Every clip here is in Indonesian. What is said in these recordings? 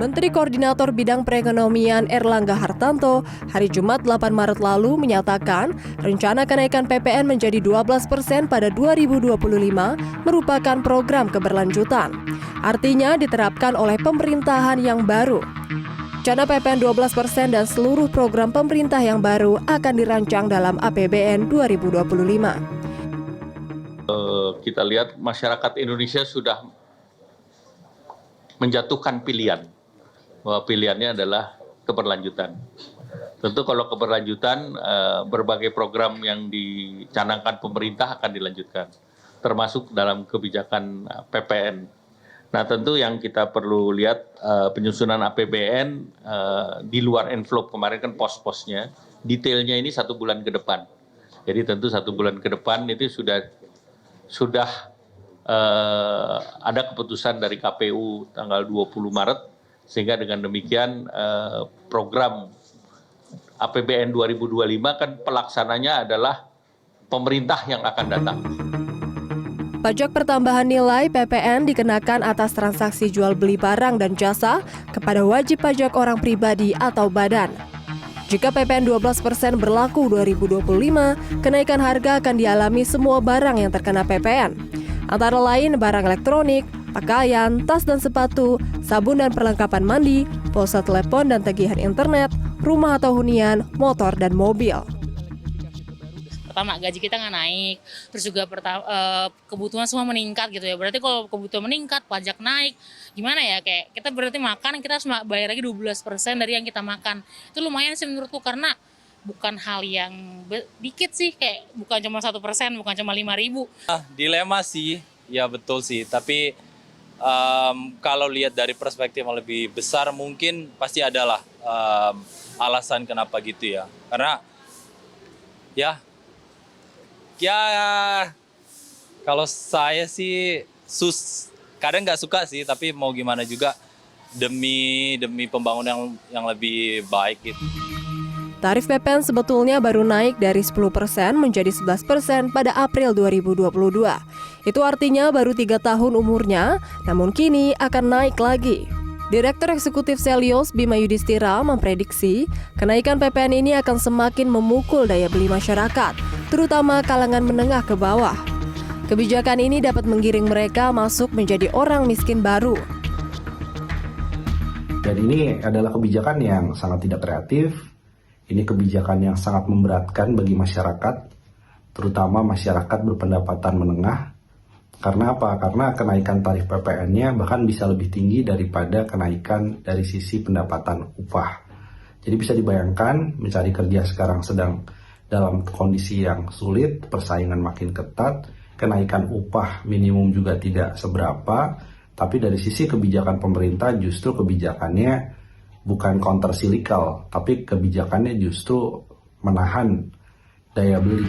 Menteri Koordinator Bidang Perekonomian Erlangga Hartanto hari Jumat 8 Maret lalu menyatakan rencana kenaikan PPN menjadi 12% pada 2025 merupakan program keberlanjutan. Artinya diterapkan oleh pemerintahan yang baru. Rencana PPN 12% dan seluruh program pemerintah yang baru akan dirancang dalam APBN 2025. Kita lihat masyarakat Indonesia sudah menjatuhkan pilihan, bahwa pilihannya adalah keberlanjutan. Tentu kalau keberlanjutan, berbagai program yang dicanangkan pemerintah akan dilanjutkan, termasuk dalam kebijakan PPN. Nah tentu yang kita perlu lihat penyusunan APBN di luar envelope kemarin kan pos-posnya, detailnya ini 1 bulan ke depan. Jadi tentu 1 bulan ke depan itu sudah ada keputusan dari KPU tanggal 20 Maret, sehingga dengan demikian program APBN 2025 kan pelaksananya adalah pemerintah yang akan datang. Pajak pertambahan nilai PPN dikenakan atas transaksi jual beli barang dan jasa kepada wajib pajak orang pribadi atau badan. Jika PPN 12% berlaku 2025, kenaikan harga akan dialami semua barang yang terkena PPN. Antara lain barang elektronik, pakaian, tas dan sepatu, sabun dan perlengkapan mandi, pulsa telepon dan tagihan internet, rumah atau hunian, motor dan mobil. Pertama, gaji kita nggak naik, terus juga kebutuhan semua meningkat gitu ya. Berarti kalau kebutuhan meningkat, pajak naik, gimana ya? Kayak kita berarti makan, kita harus bayar lagi 12% dari yang kita makan. Itu lumayan sih menurutku, karena bukan hal yang dikit sih, kayak bukan cuma 1%, bukan cuma 5.000. Dilema sih, ya betul sih. Tapi kalau lihat dari perspektif yang lebih besar, mungkin pasti adalah alasan kenapa gitu ya. Karena ya kalau saya sih kadang nggak suka sih, tapi mau gimana juga demi pembangunan yang lebih baik gitu. Tarif PPN sebetulnya baru naik dari 10% menjadi 11% pada April 2022. Itu artinya baru 3 tahun umurnya, namun kini akan naik lagi. Direktur Eksekutif Selyos Bima Yudhistira memprediksi kenaikan PPN ini akan semakin memukul daya beli masyarakat, terutama kalangan menengah ke bawah. Kebijakan ini dapat menggiring mereka masuk menjadi orang miskin baru. Dan ini adalah kebijakan yang sangat tidak kreatif. Ini kebijakan yang sangat memberatkan bagi masyarakat, terutama masyarakat berpendapatan menengah. Karena apa? Karena kenaikan tarif PPN-nya bahkan bisa lebih tinggi daripada kenaikan dari sisi pendapatan upah. Jadi bisa dibayangkan mencari kerja sekarang sedang dalam kondisi yang sulit, persaingan makin ketat, kenaikan upah minimum juga tidak seberapa, tapi dari sisi kebijakan pemerintah justru kebijakannya bukan countercyclical, tapi kebijakannya justru menahan daya beli.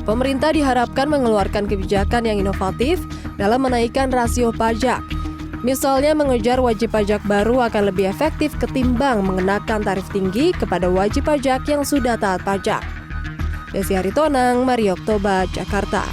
Pemerintah diharapkan mengeluarkan kebijakan yang inovatif dalam menaikkan rasio pajak. Misalnya mengejar wajib pajak baru akan lebih efektif ketimbang mengenakan tarif tinggi kepada wajib pajak yang sudah taat pajak. Desi Aritonang, Mario Oktober, Jakarta.